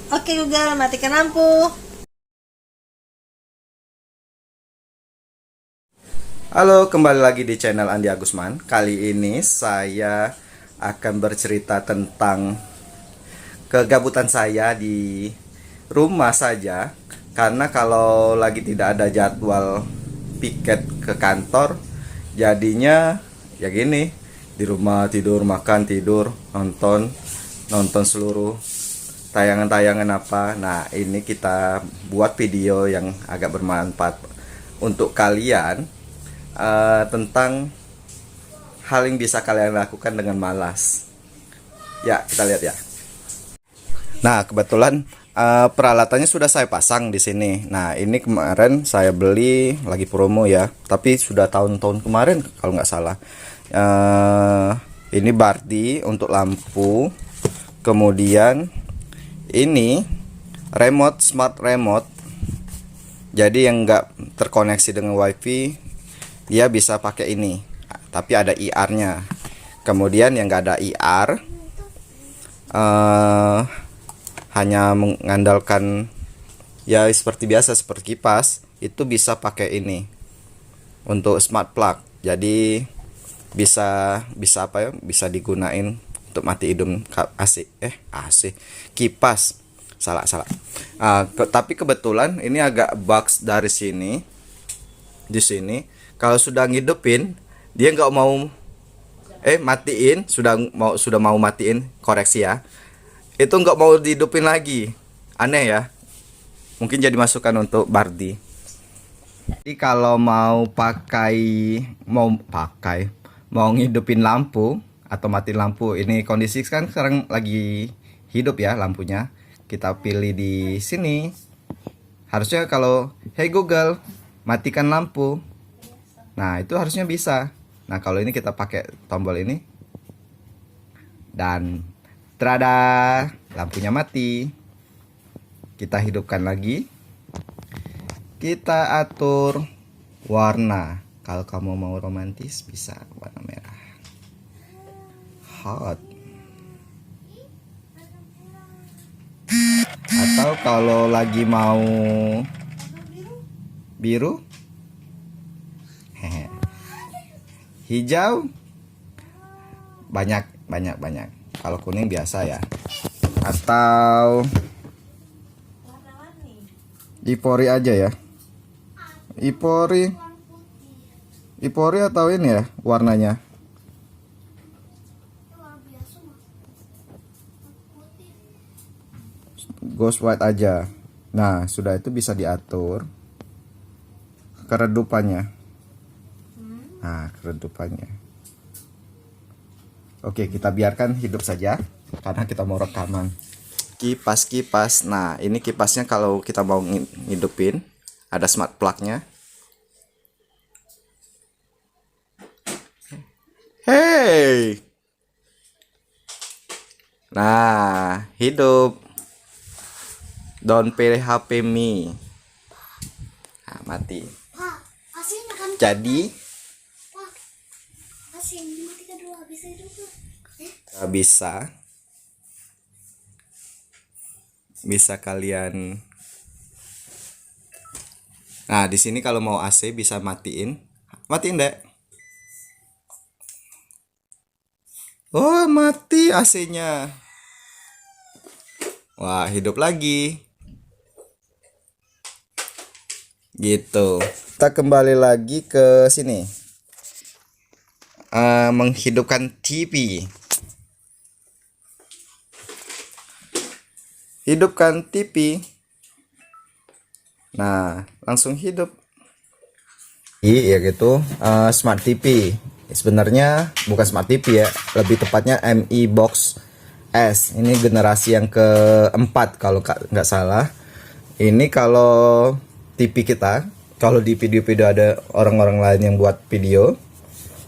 Oke Google, matikan lampu. Halo, kembali lagi di channel Andi Agusman. Kali ini saya akan bercerita tentang kegabutan saya di rumah saja. Karena kalau lagi tidak ada jadwal piket ke kantor, jadinya ya gini, di rumah tidur, makan, tidur, nonton seluruh tayangan-tayangan apa. Nah, ini kita buat video yang agak bermanfaat untuk kalian, tentang hal yang bisa kalian lakukan dengan malas. Ya, kita lihat ya. Nah, kebetulan peralatannya sudah saya pasang di sini. Nah, ini kemarin saya beli lagi promo ya, tapi sudah tahun-tahun kemarin kalau nggak salah. Ini Bardi untuk lampu. Kemudian ini remote, smart remote. Jadi yang nggak terkoneksi dengan WiFi, dia bisa pakai ini, tapi ada IR-nya. Kemudian yang nggak ada IR, hanya mengandalkan ya seperti biasa, seperti kipas, itu bisa pakai ini untuk smart plug. Jadi bisa apa ya? Bisa digunain untuk mati hidung AC kipas. Salah. Tapi kebetulan ini agak bugs dari sini. Di sini kalau sudah ngidupin, dia nggak mau matiin, sudah mau matiin, koreksi ya, itu nggak mau dihidupin lagi. Aneh ya, mungkin jadi masukan untuk Bardi. Jadi kalau mau ngidupin lampu atau matiin lampu, ini kondisi kan sekarang lagi hidup ya lampunya, kita pilih di sini. Harusnya kalau hey Google, matikan lampu. Nah, itu harusnya bisa. Nah, kalau ini kita pakai tombol ini. Dan tada, lampunya mati. Kita hidupkan lagi. Kita atur warna. Kalau kamu mau romantis bisa warna merah. Hot. Atau kalau lagi mau biru, hijau, banyak. Kalau kuning biasa ya. Atau Ipori aja ya. Ipori atau ini ya warnanya. Ghost white aja. Nah, sudah itu bisa diatur keredupannya. Nah, keredupannya. Oke, kita biarkan hidup saja karena kita mau rekaman. Kipas. Nah, ini kipasnya kalau kita mau ngidupin, ada smart plug-nya. Hey. Nah, hidup. Don't pay HP me. Nah, mati. Jadi bisa kalian. Nah, di sini kalau mau AC bisa matiin deh. Oh, mati AC-nya. Wah, hidup lagi. Gitu. Kita kembali lagi ke sini. Menghidupkan TV. Hidupkan TV. Nah, langsung hidup. Iya gitu. Smart TV. Sebenarnya bukan smart TV ya, lebih tepatnya MI Box S. Ini generasi yang keempat kalau nggak salah. Ini kalau TV kita, kalau di video-video ada orang-orang lain yang buat video,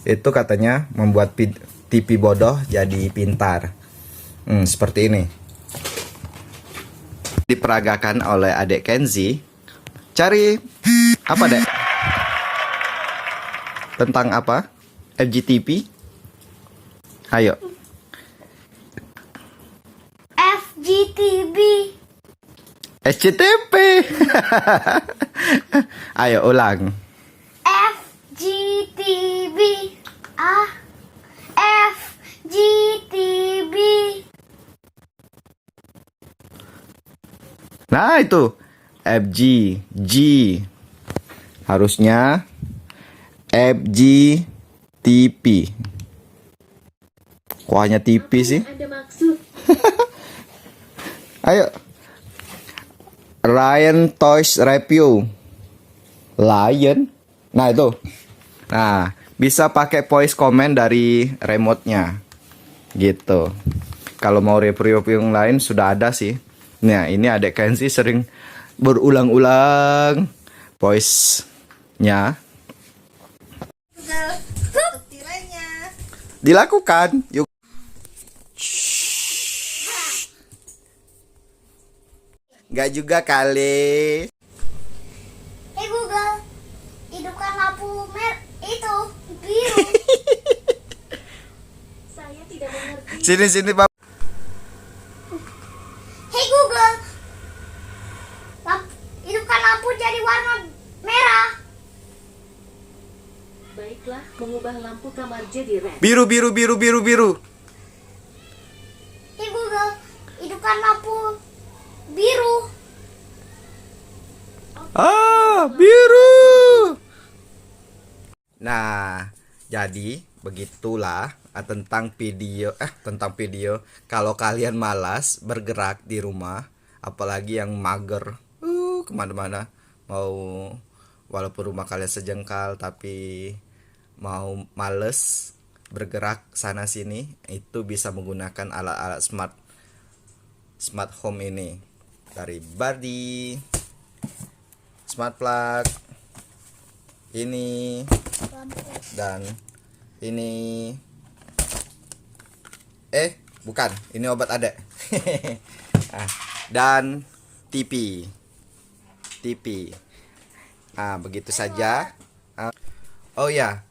itu katanya membuat TV bodoh jadi pintar. Seperti ini. Diperagakan oleh adik Kenzi. Cari apa dek? Tentang apa? FGTV? Ayo. FGTV. SCTV. Ayo ulang. FGTV. FGTV. Nah itu FG G. Harusnya FGTP. Kok hanya TP sih? Ada maksud. Ayo. Ryan Toys Review. Lion. Nah itu. Nah, bisa pakai voice comment dari remote-nya. Gitu. Kalau mau review yang lain sudah ada sih. Nah, ini adik Kenzi sering berulang-ulang voice-nya. Dilakukan. Yuk. Nggak juga kali. Hey Google, hidupkan lampu itu biru. Saya tidak mengerti. Sini Pak. Hey Google, hidupkan lampu jadi warna merah. Baiklah, mengubah lampu kamar jadi red. Biru. Hey Google, hidupkan lampu biru. Biru. Nah, jadi begitulah tentang video. Kalau kalian malas bergerak di rumah, apalagi yang mager, kemana-mana, walaupun rumah kalian sejengkal tapi mau males bergerak sana sini, itu bisa menggunakan alat-alat smart home ini dari Bardi. Smart plug ini dan ini bukan, ini obat adek. Dan TV. Begitu saja. Oh ya,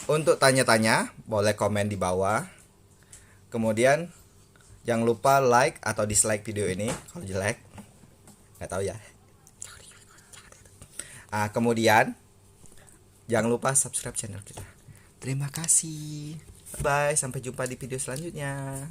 untuk tanya-tanya boleh komen di bawah. Kemudian jangan lupa like atau dislike video ini kalau jelek, nggak tahu ya. Kemudian jangan lupa subscribe channel kita. Terima kasih. Bye, sampai jumpa di video selanjutnya.